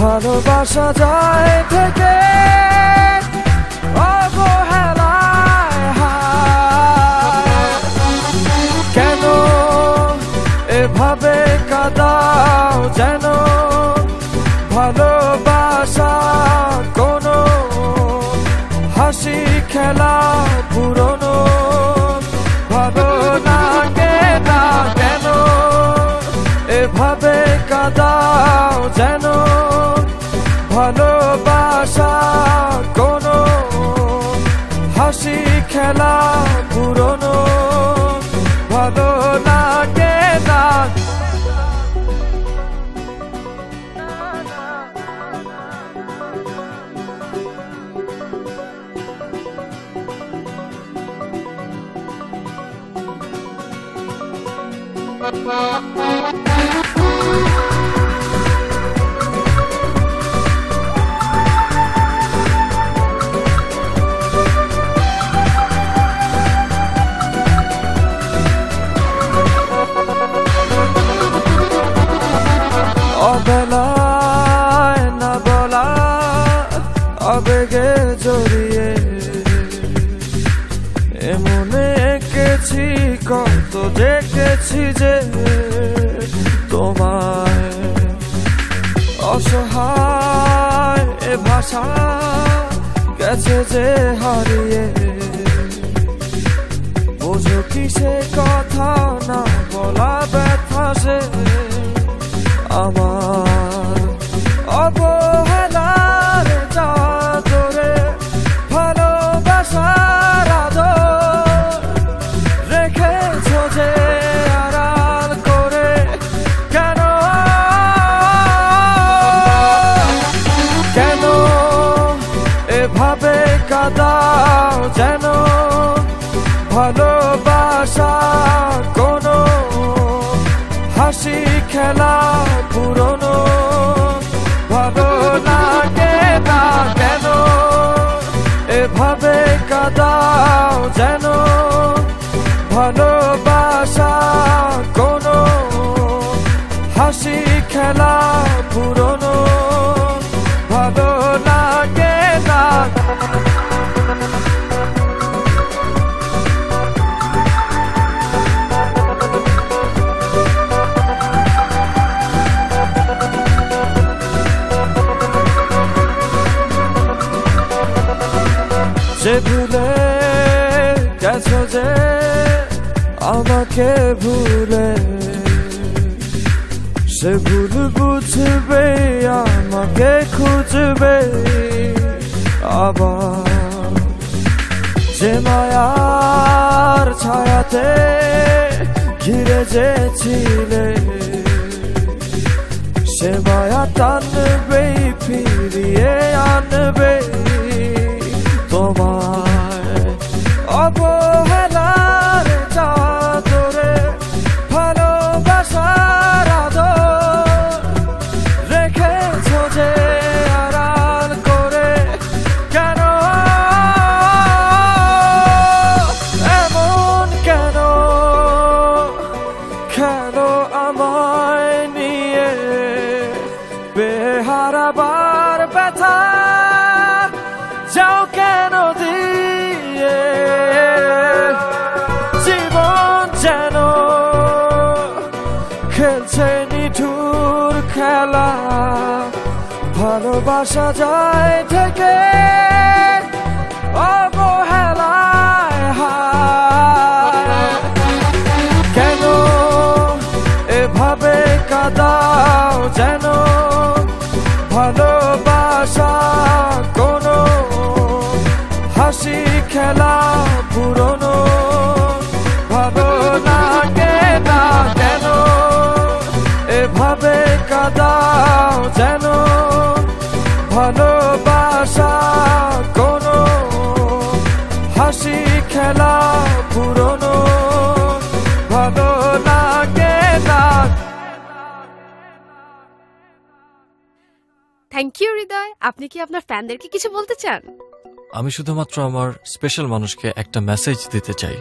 ভালোবাসা যায় থেকে অবহেলায় কেন এভাবে কাঁদাও যেন ভালোবাসা কোনো হাসি খেলা পুরনো ভালো লাগে না কেন এভাবে কাঁদাও যেন ভালোবাসা কোনো হাসি খেলা পুরনো ভালো লাগে না অবেলায় না বলা আবেগে জড়িয়ে এমনে এঁকেছি কত দেখেছি যে তোমায় অসহায় এ ভাষা গেছে যে হারিয়ে বোঝো কি সে কথা না বলা ব্যথা সে আমার অবহেলার চাদরে ভালোবাসার আদর রেখেছো যে আড়াল করে কেন কেন এভাবে কাঁদাও যেন ভালোবাসা কোনো হাসি খেলা পুরনো ভালো লাগে না কেন এভাবে কাঁদাও যেন ভালোবাসা কোনো হাসি খেলা পুরনো ভালো লাগে না যে ভুলে গেছো যে আমাকে ভুলে সে ভুল বুঝবে আমাকে খুঁজবে আবার যে মায়ার ছায়াতে ঘিরে যেছিলে সে মায়া টানবে ফিরিয়ে আনবে তোমায় অবহেলার চাদরে ভালোবাসার আদর রেখেছো যে আড়াল করে কেন এমন কেন খেলো আমায় নিয়ে বেহারাবার ব্যথা যাও কেন দিয়ে জীবন যেন খেলছে নিঠুর খেলা ভালোবাসা যায় থেকে অবহেলা হাসি খেলা পুরনো ভালো লাগে না কেন এভাবে কাঁদাও যেন ভালোবাসা কোনো হাসি খেলা পুরনো ভালো লাগে না। থ্যাংক ইউ হৃদয়। আপনি কি আপনার ফ্যানদেরকে কিছু বলতে চান? আমি শুধুমাত্র আমার স্পেশাল মানুষকে একটা মেসেজ দিতে চাই।